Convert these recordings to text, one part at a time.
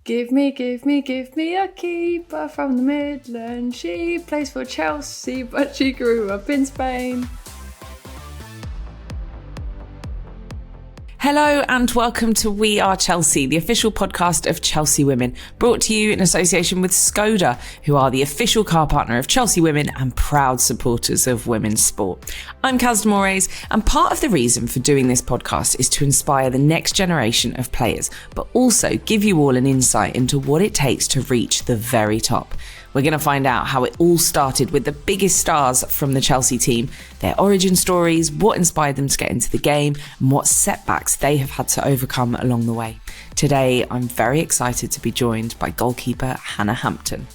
Give me a keeper from the Midlands. She plays for Chelsea, but she grew up in Spain. Hello and welcome to We Are Chelsea, the official podcast of Chelsea Women, brought to you in association with Skoda, who are the official car partner of Chelsea Women and proud supporters of women's sport. I'm Caz De Moraes, and part of the reason for doing this podcast is to inspire the next generation of players, but also give you all an insight into what it takes to reach the very top. We're going to find out how it all started with the biggest stars from the Chelsea team, their origin stories, what inspired them to get into the game, and what setbacks they have had to overcome along the way. Today, I'm very excited to be joined by goalkeeper Hannah Hampton.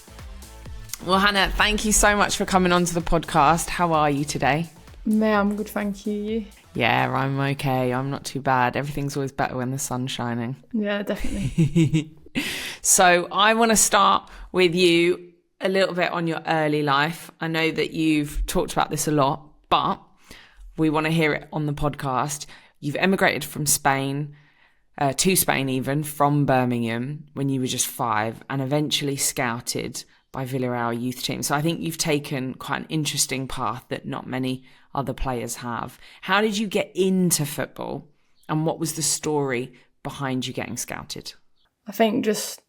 Well, Hannah, thank you so much for coming onto the podcast. How are you today? Yeah, I'm good, thank you. You? Yeah, I'm okay. I'm not too bad. Everything's always better when the sun's shining. Yeah, definitely. So I want to start with you a little bit on your early life. I know that you've talked about this a lot, but we want to hear it on the podcast. You've emigrated from Spain, to Spain even, from Birmingham when you were just 5 and eventually scouted by Villarreal youth team. So I think you've taken quite an interesting path that not many other players have. How did you get into football and what was the story behind you getting scouted? I think just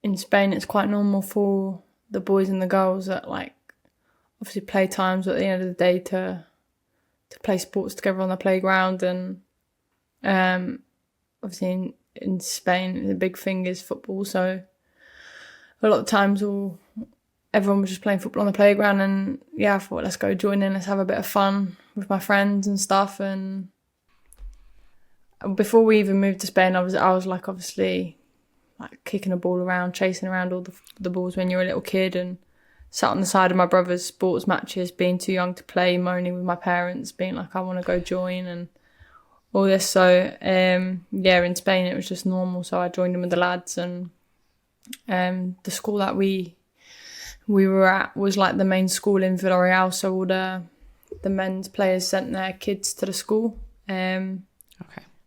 in Spain, it's quite normal for the boys and the girls that obviously play times at the end of the day to play sports together on the playground. And obviously in Spain, the big thing is football. So a lot of times everyone was just playing football on the playground. And yeah, I thought, let's go join in, let's have a bit of fun with my friends and stuff. And before we even moved to Spain, I was obviously kicking a ball around, chasing around all the balls when you're a little kid, and sat on the side of my brother's sports matches, being too young to play, moaning with my parents, being like, I want to go join and all this. So in Spain it was just normal. So I joined in with the lads, and the school that we were at was like the main school in Villarreal. So all the men's players sent their kids to the school. Okay.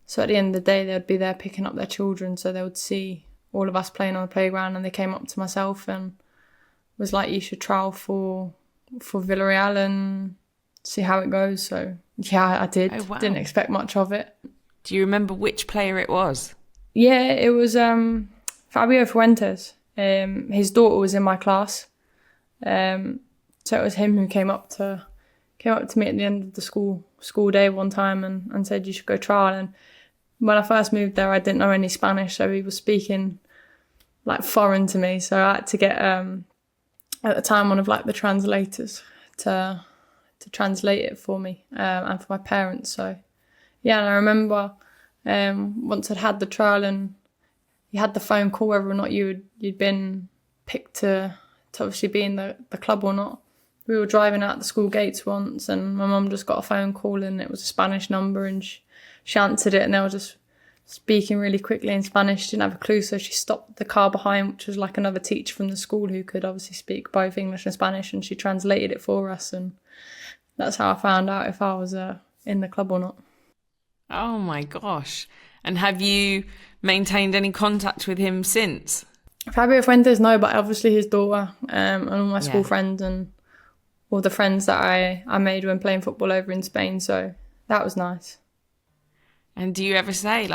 So at the end of the day, they would be there picking up their children, so they would see all of us playing on the playground, and they came up to myself and was like, you should trial for Villarreal and see how it goes. So yeah, I did. Oh, wow. Didn't expect much of it. Do you remember which player it was? Yeah, it was Fabio Fuentes. His daughter was in my class. So it was him who came up to me at the end of the school day one time and said, you should go trial. And when I first moved there, I didn't know any Spanish, so he was speaking foreign to me. So I had to get at the time one of the translators to translate it for me and for my parents. So yeah, and I remember once I'd had the trial and you had the phone call whether or not you'd been picked to obviously be in the club or not. We were driving out the school gates once, and my mum just got a phone call, and it was a Spanish number, and she answered it, and they were just speaking really quickly in Spanish. Didn't have a clue, so she stopped the car behind, which was another teacher from the school who could obviously speak both English and Spanish, and she translated it for us, and that's how I found out if I was in the club or not. Oh my gosh. And have you maintained any contact with him since? Fabio Fuentes, no, but obviously his daughter and all my school friends and all the friends that I made when playing football over in Spain, so that was nice. And do you ever say,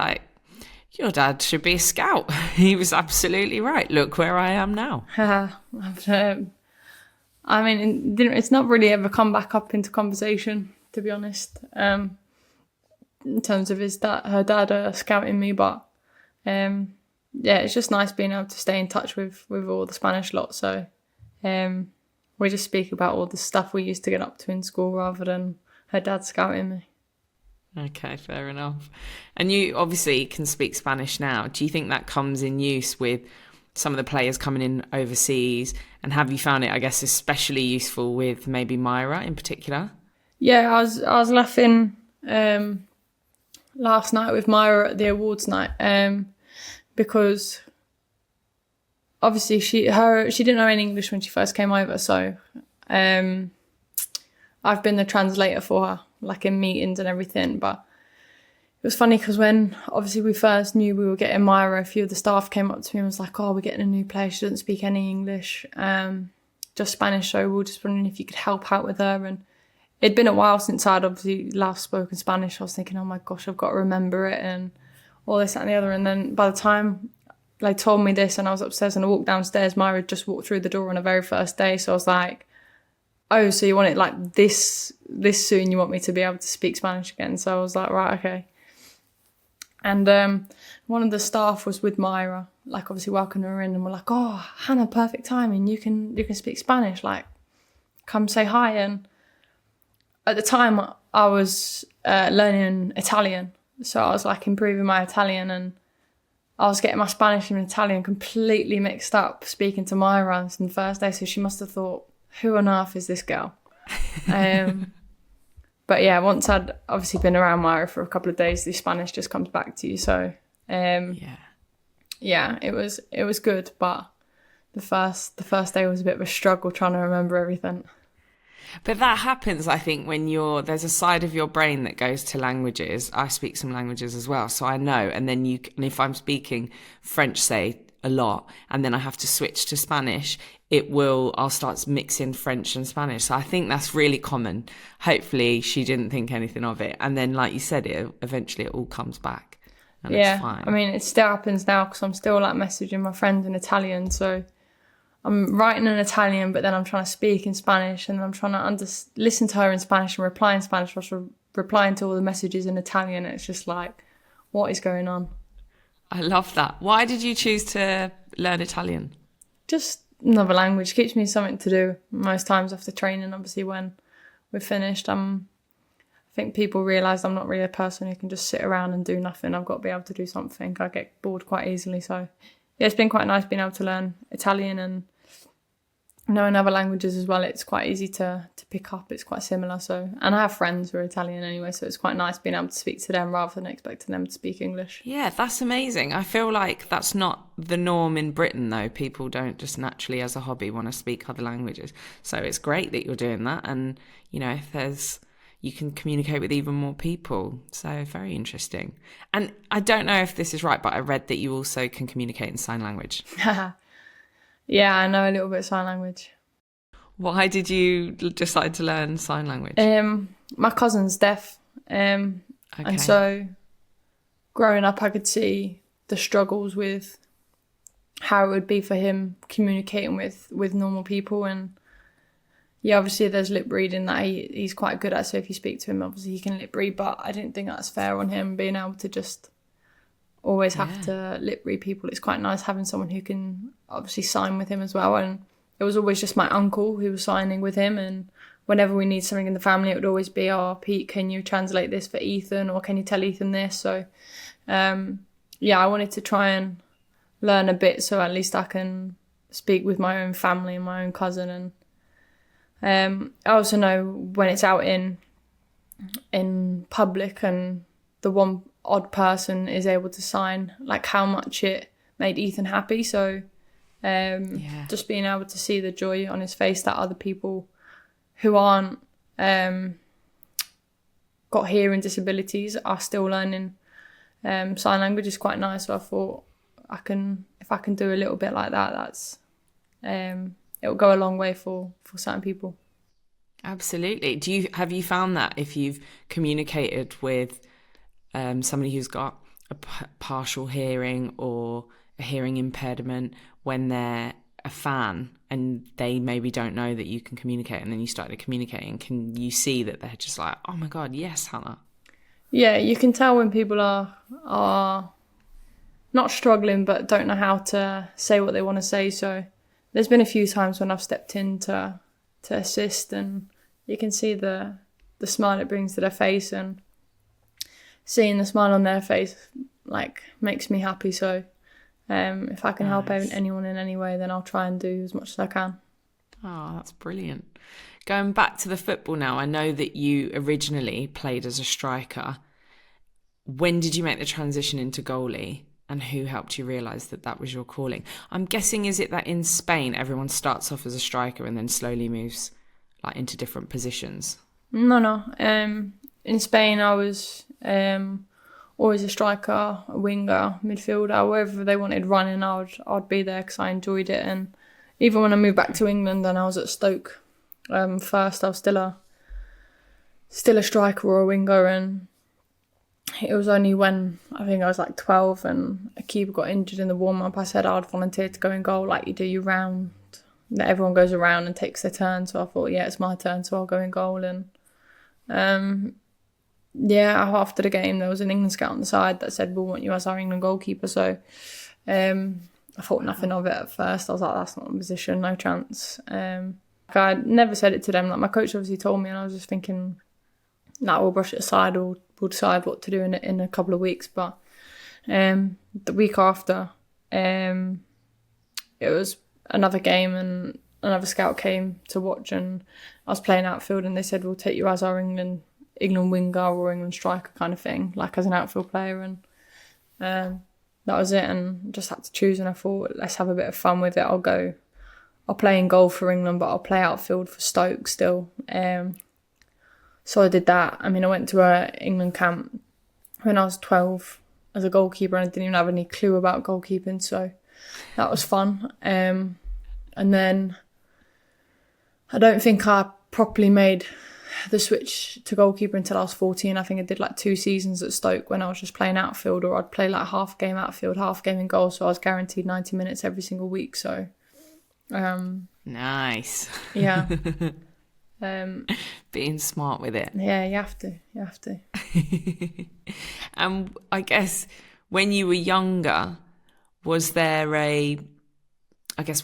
your dad should be a scout? He was absolutely right. Look where I am now. I mean, it's not really ever come back up into conversation, to be honest, in terms of her dad scouting me. But it's just nice being able to stay in touch with all the Spanish lot. So we just speak about all the stuff we used to get up to in school rather than her dad scouting me. Okay, fair enough. And you obviously can speak Spanish now. Do you think that comes in use with some of the players coming in overseas? And have you found it, I guess, especially useful with maybe Myra in particular? Yeah, I was laughing last night with Myra at the awards night because obviously she didn't know any English when she first came over, so I've been the translator for her, in meetings and everything. But It was funny because when obviously we first knew we were getting Myra, a few of the staff came up to me and was like, oh, we're getting a new player. She doesn't speak any English, just Spanish. So we were just wondering if you could help out with her. And it'd been a while since I'd obviously last spoken Spanish. I was thinking, oh my gosh, I've got to remember it and all this, that and the other. And then by the time they told me this and I was upstairs and I walked downstairs, Myra had just walked through the door on her very first day. So I was like, oh, so you want it like this soon? You want me to be able to speak Spanish again? So I was like, right, okay. And one of the staff was with Myra, like obviously welcoming her in, and we're like, oh, Hannah, perfect timing. You can speak Spanish, like come say hi. And at the time I was learning Italian. So I was like improving my Italian, and I was getting my Spanish and Italian completely mixed up speaking to Myra on the first day. So she must have thought, who on earth is this girl? But yeah, once I'd obviously been around Myra for a couple of days, the Spanish just comes back to you. So yeah, it was good, but the first day was a bit of a struggle trying to remember everything. But that happens, I think, when there's a side of your brain that goes to languages. I speak some languages as well, so I know. And then and if I'm speaking French, say, a lot, and then I have to switch to Spanish, I'll start mixing French and Spanish. So I think that's really common. Hopefully she didn't think anything of it. And then, like you said, eventually it all comes back. And it's fine. I mean, it still happens now because I'm still like messaging my friends in Italian. So I'm writing in Italian, but then I'm trying to speak in Spanish, and I'm trying to listen to her in Spanish and reply in Spanish, whilst replying to all the messages in Italian. It's just like, what is going on? I love that. Why did you choose to learn Italian? Just another language. Keeps me something to do most times after training. Obviously, when we're finished, I think people realise I'm not really a person who can just sit around and do nothing. I've got to be able to do something. I get bored quite easily. So yeah, it's been quite nice being able to learn Italian and knowing other languages as well. It's quite easy to pick up. It's quite similar. So, and I have friends who are Italian anyway, so it's quite nice being able to speak to them rather than expecting them to speak English. Yeah, that's amazing. I feel like that's not the norm in Britain, though. People don't just naturally, as a hobby, want to speak other languages. So it's great that you're doing that, and you can communicate with even more people. So very interesting. And I don't know if this is right, but I read that you also can communicate in sign language. Yeah, I know a little bit of sign language. Why did you decide to learn sign language? My cousin's deaf. Okay. And so growing up, I could see the struggles with how it would be for him communicating with normal people. And yeah, obviously there's lip reading that he's quite good at. So if you speak to him, obviously he can lip read. But I didn't think that's fair on him being able to just always have to lip read people. It's quite nice having someone who can obviously sign with him as well. And it was always just my uncle who was signing with him, and whenever we need something in the family, it would always be, oh, Pete, can you translate this for Ethan, or can you tell Ethan this? So I wanted to try and learn a bit so at least I can speak with my own family and my own cousin. And I also know when it's out in public and the one odd person is able to sign, like how much it made Ethan happy. So just being able to see the joy on his face that other people who aren't got hearing disabilities are still learning sign language is quite nice. So I thought if I can do a little bit like that, that's it'll go a long way for certain people. Absolutely. Have you found that if you've communicated with somebody who's got a partial hearing or a hearing impairment, when they're a fan and they maybe don't know that you can communicate, and then you started communicating, can you see that they're just like, oh my God, yes, Hannah? Yeah, you can tell when people are not struggling but don't know how to say what they want to say. So there's been a few times when I've stepped in to assist, and you can see the smile it brings to their face, and seeing the smile on their face like makes me happy. So if I can help anyone in any way, then I'll try and do as much as I can. Oh, that's brilliant. Going back to the football now, I know that you originally played as a striker. When did you make the transition into goalie, and who helped you realise that was your calling? I'm guessing, is it that in Spain everyone starts off as a striker and then slowly moves like into different positions? No. In Spain I was always a striker, a winger, midfielder, wherever they wanted running, I'd be there because I enjoyed it. And even when I moved back to England and I was at Stoke, first I was still a striker or a winger, and it was only when I think I was like 12 and a keeper got injured in the warm-up, I said I'd volunteer to go in goal like you do your round. That everyone goes around and takes their turn. So I thought, yeah, it's my turn, so I'll go in goal. And after the game, there was an England scout on the side that said, we'll want you as our England goalkeeper. So I thought nothing of it at first. I was like, that's not a position, no chance. I never said it to them. Like, my coach obviously told me, and I was just thinking, nah, we'll brush it aside, or we'll decide what to do in a couple of weeks. But the week after, it was another game, and another scout came to watch, and I was playing outfield, and they said, we'll take you as our England winger or England striker kind of thing, like as an outfield player. And that was it, and just had to choose. And I thought, let's have a bit of fun with it. I'll play in goal for England, but I'll play outfield for Stoke still. So I did that. I mean, I went to a England camp when I was 12 as a goalkeeper, and I didn't even have any clue about goalkeeping, so that was fun. And then I don't think I properly made the switch to goalkeeper until I was 14. I think I did like 2 seasons at Stoke when I was just playing outfield, or I'd play like half game outfield, half game in goal, so I was guaranteed 90 minutes every single week. So nice. Yeah. Being smart with it. Yeah, you have to. And I guess when you were younger, was there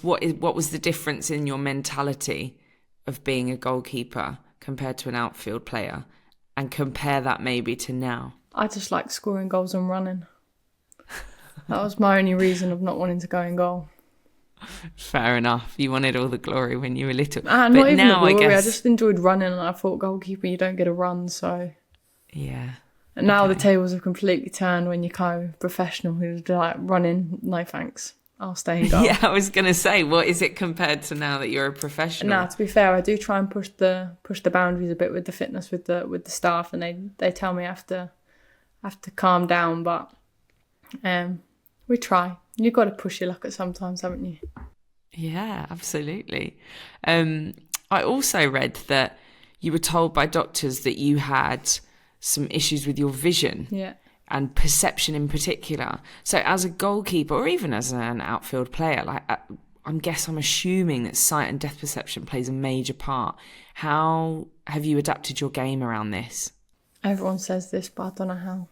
what was the difference in your mentality of being a goalkeeper compared to an outfield player, and compare that maybe to now? I just like scoring goals and running. That was my only reason of not wanting to go in goal. Fair enough. You wanted all the glory when you were little. Not even now, the glory. I just enjoyed running, and I thought goalkeeper, you don't get a run, so... Yeah. And now the tables have completely turned when you go professional, who's like running, no thanks, I'll stay in goal. Yeah, I was going to say, what is it compared to now that you're a professional? Now, to be fair, I do try and push the boundaries a bit with the fitness with the staff, and they tell me I have to calm down, but we try. You've got to push your luck at sometimes, haven't you? Yeah, absolutely. I also read that you were told by doctors that you had some issues with your vision. Yeah. And perception in particular. So as a goalkeeper, or even as an outfield player, like I'm assuming that sight and depth perception plays a major part. How have you adapted your game around this? Everyone says this, but I don't know how.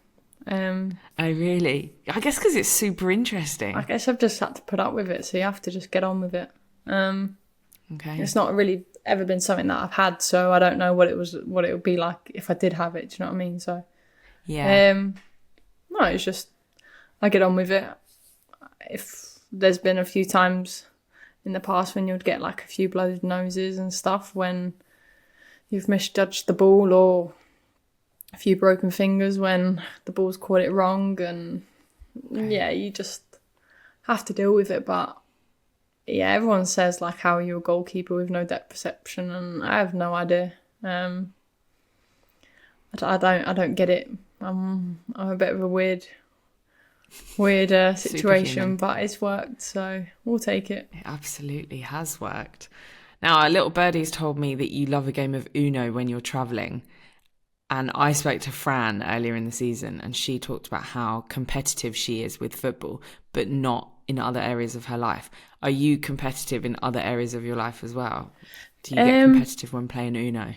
Oh, really? I guess because it's super interesting. I guess I've just had to put up with it, so you have to just get on with it. Okay. It's not really ever been something that I've had, so I don't know what it would be like if I did have it. Do you know what I mean? So, yeah. No, it's just I get on with it. If there's been a few times in the past when you'd get like a few bloated noses and stuff when you've misjudged the ball, or a few broken fingers when the ball's caught it wrong, and yeah, you just have to deal with it. But yeah, everyone says like, how are you a goalkeeper with no depth perception? And I have no idea. I don't get it. I'm a bit of a weird situation, but it's worked, so we'll take it. It absolutely has worked. Now, a little birdie's told me that you love a game of Uno when you're travelling. And I spoke to Fran earlier in the season, and she talked about how competitive she is with football, but not in other areas of her life. Are you competitive in other areas of your life as well? Do you get competitive when playing Uno?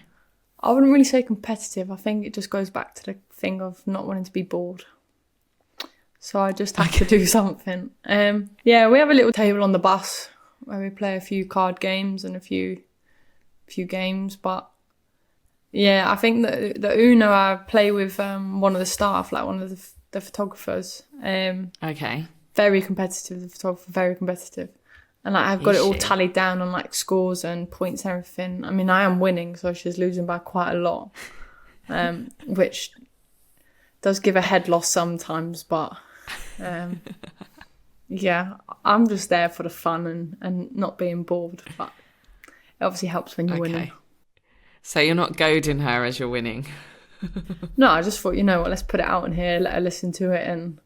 I wouldn't really say competitive. I think it just goes back to the thing of not wanting to be bored. So I just have to do something. Yeah, we have a little table on the bus where we play a few card games and a few games, but yeah, I think that the Uno I play with one of the staff, like one of the photographers. Okay. Very competitive, the photographer, very competitive. And like, I've got it all tallied down on like scores and points and everything. I mean, I am winning, so she's losing by quite a lot, which does give a head loss sometimes. But yeah, I'm just there for the fun and not being bored. But it obviously helps when you're winning. So you're not goading her as you're winning? No, I just thought, you know what, let's put it out in here, let her listen to it and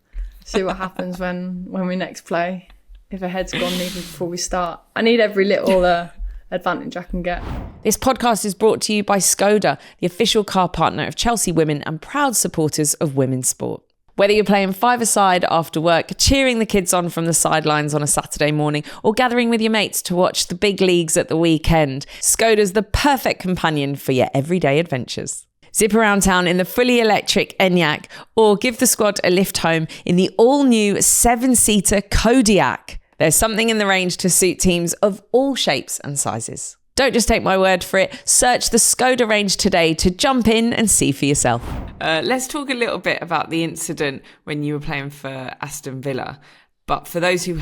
see what happens when we next play. If her head's gone even before we start. I need every little advantage I can get. This podcast is brought to you by Skoda, the official car partner of Chelsea Women and proud supporters of women's sport. Whether you're playing five-a-side after work, cheering the kids on from the sidelines on a Saturday morning, or gathering with your mates to watch the big leagues at the weekend, Skoda's the perfect companion for your everyday adventures. Zip around town in the fully electric Enyaq, or give the squad a lift home in the all-new 7-seater Kodiaq. There's something in the range to suit teams of all shapes and sizes. Don't just take my word for it. Search the Skoda range today to jump in and see for yourself. Let's talk a little bit about the incident when you were playing for Aston Villa. But for those who,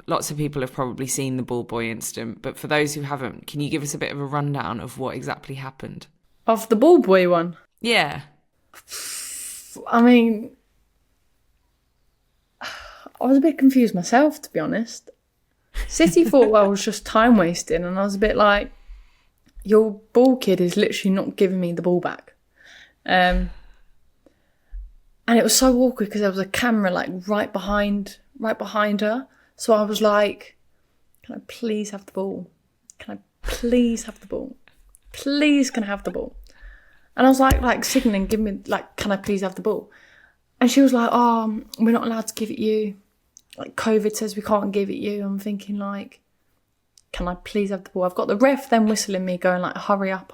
lots of people have probably seen the ball boy incident, but for those who haven't, can you give us a bit of a rundown of what exactly happened? Of the ball boy one? Yeah. I mean, I was a bit confused myself, to be honest. City thought I was just time wasting, and I was a bit like, your ball kid is literally not giving me the ball back. And it was so awkward because there was a camera right behind her. So I was like, can I please have the ball? Can I please have the ball? Please can I have the ball? And I was like signaling, give me, can I please have the ball? And she was like, oh, we're not allowed to give it you. COVID says we can't give it you. I'm thinking can I please have the ball? I've got the ref then whistling me going hurry up.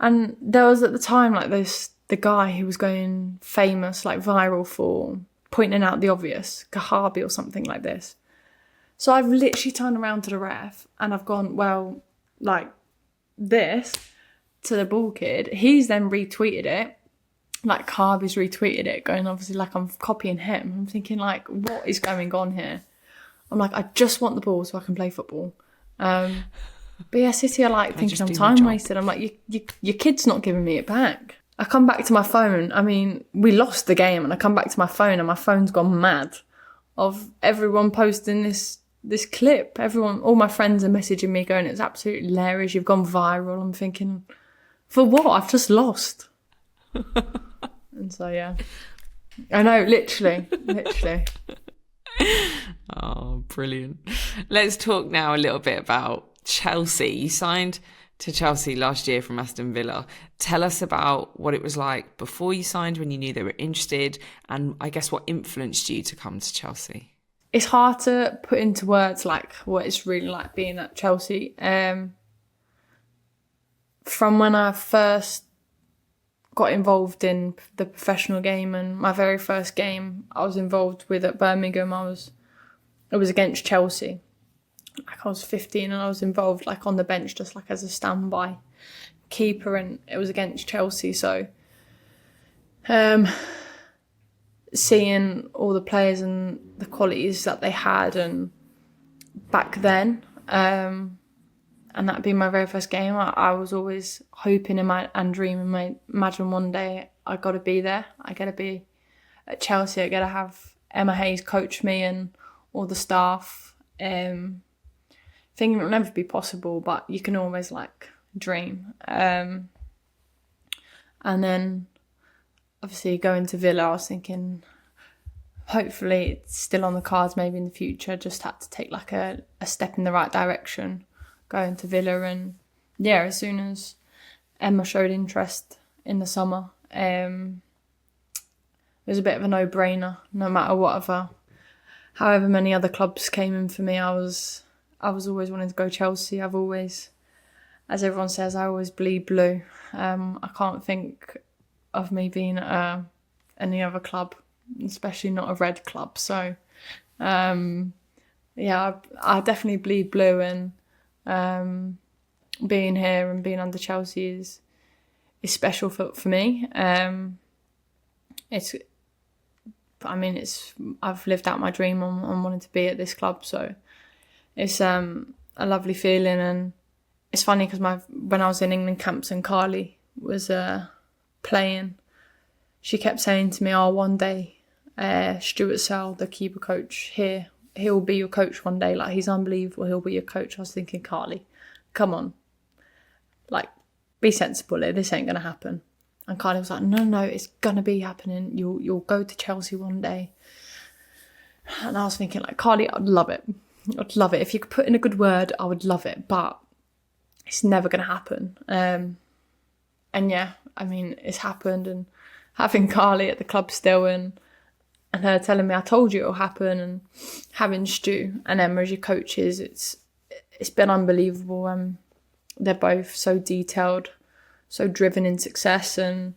And there was at the time the guy who was going famous, viral for pointing out the obvious, Kahabi or something like this. So I've literally turned around to the ref and I've gone, well, this to the ball kid. He's then retweeted it. Carby's retweeted it, going obviously I'm copying him. I'm thinking what is going on here? I'm I just want the ball so I can play football. But yeah, City are thinking I'm time wasted. I'm your kid's not giving me it back. I come back to my phone. I mean, we lost the game, and I come back to my phone, and my phone's gone mad of everyone posting this clip. All my friends are messaging me going, it's absolutely hilarious. You've gone viral. I'm thinking, for what? I've just lost. And so, yeah. I know, literally. Oh, brilliant. Let's talk now a little bit about Chelsea. You signed to Chelsea last year from Aston Villa. Tell us about what it was like before you signed, when you knew they were interested, and I guess what influenced you to come to Chelsea. It's hard to put into words what it's really like being at Chelsea. From when I first got involved in the professional game, and my very first game I was involved with at Birmingham, it was against Chelsea. I was 15 and I was involved on the bench just as a standby keeper, and it was against Chelsea. So seeing all the players and the qualities that they had and back then, and that being my very first game, I was always hoping and dreaming, imagine one day I got to be there. I got to be at Chelsea. I got to have Emma Hayes coach me and all the staff. Thinking it'll never be possible, but you can always dream. And then obviously going to Villa, I was thinking hopefully it's still on the cards maybe in the future. Just had to take a step in the right direction. Going to Villa, and yeah, as soon as Emma showed interest in the summer, it was a bit of a no-brainer. No matter however many other clubs came in for me, I was always wanting to go Chelsea. I've always, as everyone says, I always bleed blue. I can't think of me being at any other club, especially not a red club. So, yeah, I definitely bleed blue, and being here and being under Chelsea is special for me. I've lived out my dream on wanting to be at this club, so it's a lovely feeling. And it's funny because when I was in England camps and Carly was playing, she kept saying to me, oh, one day Stuart Sell, the keeper coach here, he'll be your coach one day. He's unbelievable. He'll be your coach. I was thinking, Carly, come on. Be sensible here. This ain't going to happen. And Carly was like, no, it's gonna be happening. You'll go to Chelsea one day. And I was thinking, like, Carly, I'd love it. If you could put in a good word, I would love it. But it's never gonna happen. And yeah, I mean, it's happened. And having Carly at the club still, and her telling me, I told you it'll happen, and having Stu and Emma as your coaches, it's been unbelievable. They're both so detailed, so driven in success, and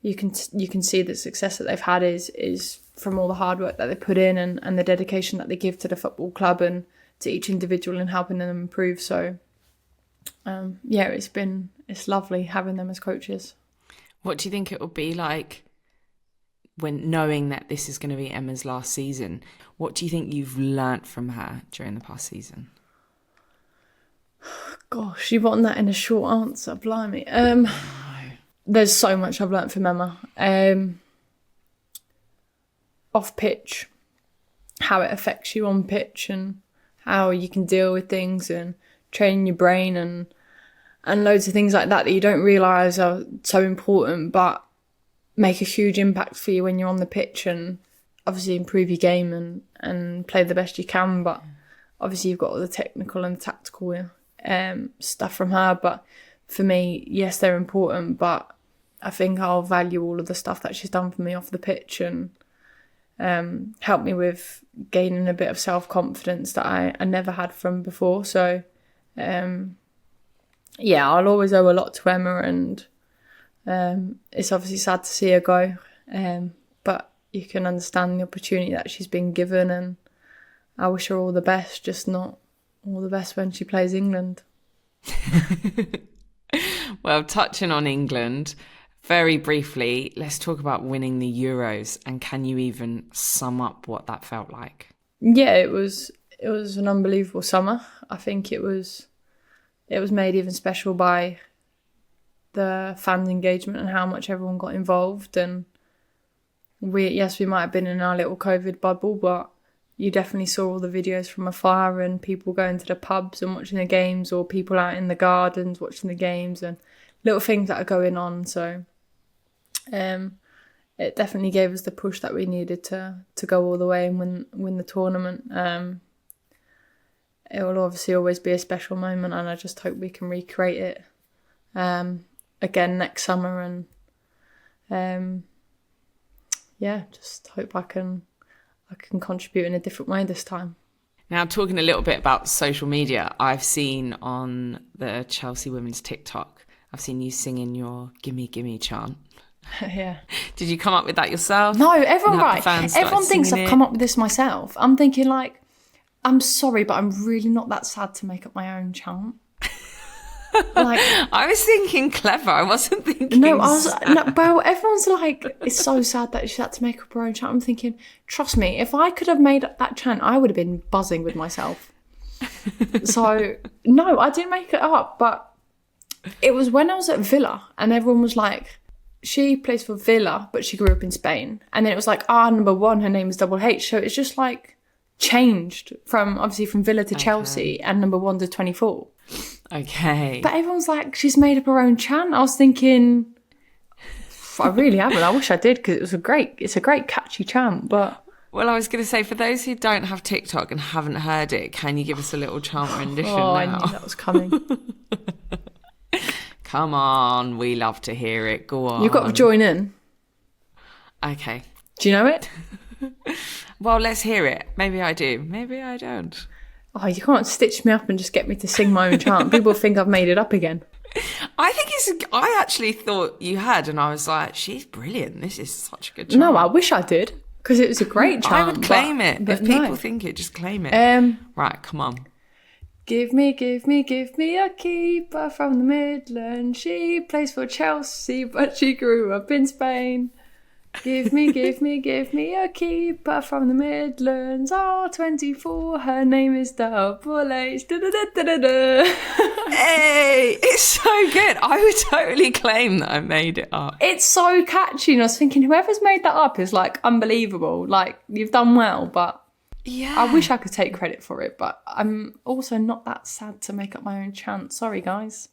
you can see the success that they've had is from all the hard work that they put in, and the dedication that they give to the football club and to each individual and helping them improve. So yeah, it's lovely having them as coaches. What do you think it will be like when knowing that this is going to be Emma's last season? What do you think you've learnt from her during the past season? Gosh, you want that in a short answer, blimey. There's so much I've learnt from Emma. Off pitch, how it affects you on pitch, and how you can deal with things, and training your brain, and loads of things like that you don't realise are so important, but make a huge impact for you when you're on the pitch, and obviously improve your game and play the best you can. But obviously you've got all the technical and tactical stuff from her. But for me, yes, they're important, but I think I'll value all of the stuff that she's done for me off the pitch, and help me with gaining a bit of self-confidence that I never had from before. So yeah, I'll always owe a lot to Emma, and it's obviously sad to see her go, but you can understand the opportunity that she's been given, and I wish her all the best, just not all the best when she plays England. Well, touching on England, very briefly, let's talk about winning the Euros, and can you even sum up what that felt like? Yeah, it was an unbelievable summer. I think it was made even special by the fans' engagement and how much everyone got involved. And we might have been in our little COVID bubble, but you definitely saw all the videos from afar, and people going to the pubs and watching the games, or people out in the gardens watching the games, and little things that are going on. So it definitely gave us the push that we needed to go all the way and win the tournament. It will obviously always be a special moment, and I just hope we can recreate it again next summer. And just hope I can contribute in a different way this time. Now, talking a little bit about social media, I've seen on the Chelsea Women's TikTok, I've seen you singing your Gimme, Gimme chant. Yeah. Did you come up with that yourself? No, everyone thinks I've come up with this myself. I'm thinking, like, I'm sorry, but I'm really not that sad to make up my own chant. Like, I was thinking clever. I wasn't thinking well, everyone's like, it's so sad that she had to make up her own chant. I'm thinking, trust me, if I could have made up that chant, I would have been buzzing with myself. So, no, I didn't make it up, but it was when I was at Villa, and everyone was like, she plays for Villa, but she grew up in Spain. And then it was like, number 1, her name is double H. So it's just like changed from Villa to Chelsea, and number 1 to 24. Okay. But everyone's like, she's made up her own chant. I was thinking, I really haven't. I wish I did, because it's a great catchy chant. But well, I was going to say, for those who don't have TikTok and haven't heard it, can you give us a little chant rendition now? I knew that was coming. Come on, we love to hear it. Go on. You've got to join in. Okay. Do you know it? Well, let's hear it. Maybe I do. Maybe I don't. Oh, you can't stitch me up and just get me to sing my own chant. People think I've made it up again. I actually thought you had, and I was like, she's brilliant. This is such a good chant. No, I wish I did, because it was a great chant. I would claim it. If people think it, just claim it. Right, come on. Give me a keeper from the Midlands. She plays for Chelsea, but she grew up in Spain. Give me a keeper from the Midlands. 24, her name is double H. Da-da-da-da-da-da. Hey, it's so good. I would totally claim that I made it up. It's so catchy, and I was thinking, whoever's made that up is like unbelievable. Like, you've done well, but yeah, I wish I could take credit for it, but I'm also not that sad to make up my own chant. Sorry, guys.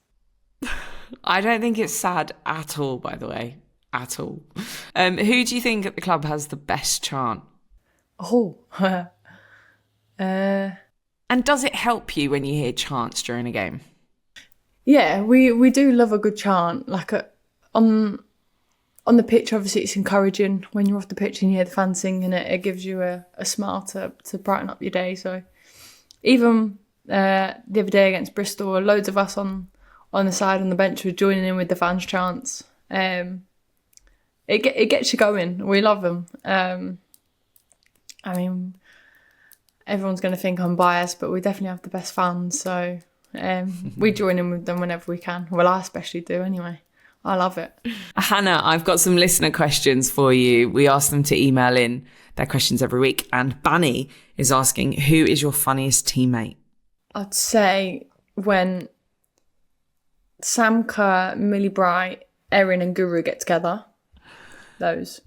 I don't think it's sad at all, by the way. At all. Who do you think at the club has the best chant? Oh. And does it help you when you hear chants during a game? Yeah, we do love a good chant. Like on the pitch, obviously it's encouraging. When you're off the pitch and you hear the fans singing it, it gives you a smile to brighten up your day. So even the other day against Bristol, loads of us on the side on the bench were joining in with the fans' chants. It gets you going. We love them. I mean, everyone's going to think I'm biased, but we definitely have the best fans. So we join in with them whenever we can. Well, I especially do anyway. I love it. Hannah, I've got some listener questions for you. We ask them to email in their questions every week. And Banny is asking, who is your funniest teammate? I'd say when Samka, Millie Bright, Erin and Guru get together. Those.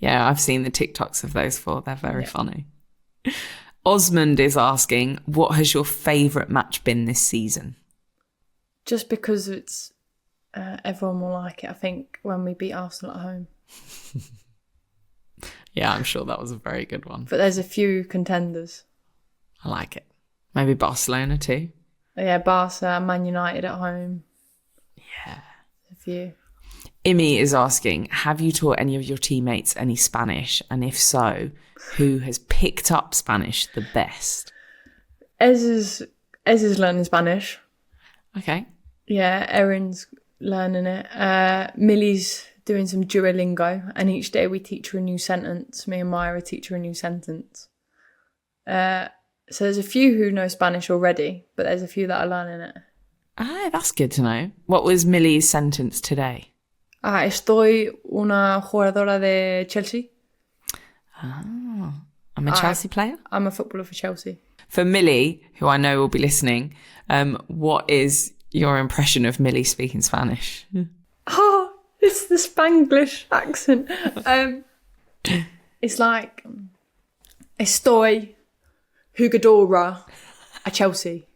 Yeah, I've seen the TikToks of those four. They're very funny. Osmond is asking, what has your favourite match been this season? Just because it's everyone will like it, I think, when we beat Arsenal at home. Yeah, I'm sure that was a very good one. But there's a few contenders. I like it. Maybe Barcelona too? Yeah, Barca, Man United at home. Yeah. A few. Imi is asking, have you taught any of your teammates any Spanish? And if so, who has picked up Spanish the best? Ez is learning Spanish. Okay. Yeah, Erin's learning it. Millie's doing some Duolingo, and each day we teach her a new sentence. Me and Myra teach her a new sentence. So there's a few who know Spanish already, but there's a few that are learning it. Ah, that's good to know. What was Millie's sentence today? Estoy una jugadora de Chelsea. Ah, I'm a Chelsea player? I'm a footballer for Chelsea. For Millie, who I know will be listening, what is your impression of Millie speaking Spanish? Oh, it's the Spanglish accent. It's like, estoy jugadora a Chelsea.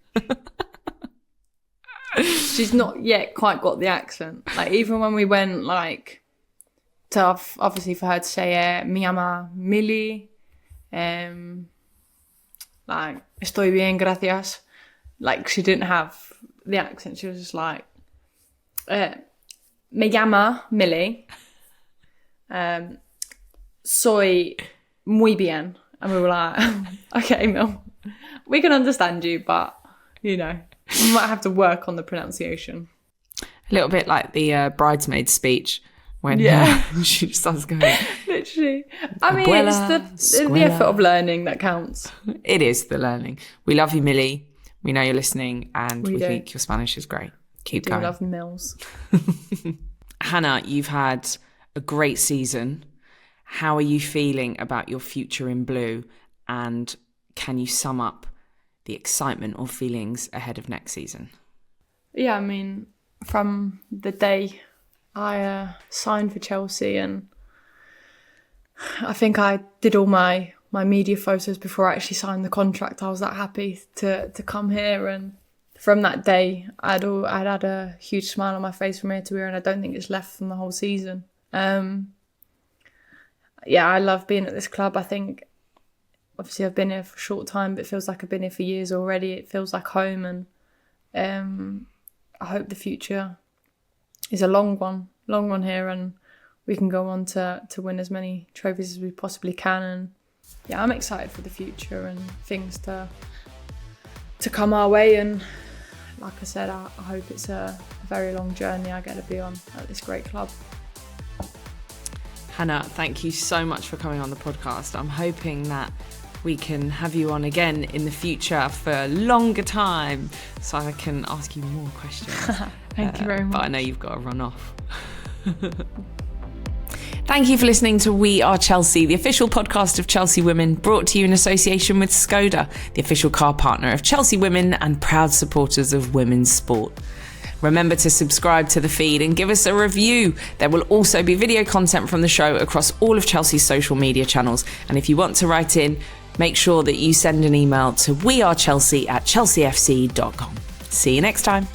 She's not yet quite got the accent. Like, even when we went, like, tough, obviously for her to say, mi llama Millie, like, estoy bien, gracias. Like, she didn't have the accent. She was just like, me llama Millie, soy muy bien. And we were like, okay, Mil, we can understand you, but, you know, we might have to work on the pronunciation. A little bit like the bridesmaid speech when she just starts going. Literally. I mean, it's the effort of learning that counts. It is the learning. We love you, Millie. We know you're listening, and we think your Spanish is great. Keep going. We love Mills. Hannah, you've had a great season. How are you feeling about your future in blue? And can you sum up the excitement or feelings ahead of next season? Yeah, I mean, from the day I signed for Chelsea, and I think I did all my media photos before I actually signed the contract. I was that happy to come here, and from that day I'd had a huge smile on my face from ear to ear, and I don't think it's left from the whole season. Yeah, I love being at this club. I think obviously I've been here for a short time, but it feels like I've been here for years already. It feels like home, and I hope the future is a long one here, and we can go on to win as many trophies as we possibly can. And yeah, I'm excited for the future and things to come our way. And like I said, I hope it's a very long journey I get to be on at this great club. Hannah, thank you so much for coming on the podcast. I'm hoping that we can have you on again in the future for a longer time so I can ask you more questions. Thank you very much. But I know you've got to run off. Thank you for listening to We Are Chelsea, the official podcast of Chelsea Women, brought to you in association with Skoda, the official car partner of Chelsea Women and proud supporters of women's sport. Remember to subscribe to the feed and give us a review. There will also be video content from the show across all of Chelsea's social media channels. And if you want to write in, make sure that you send an email to wearechelsea@chelseafc.com. See you next time.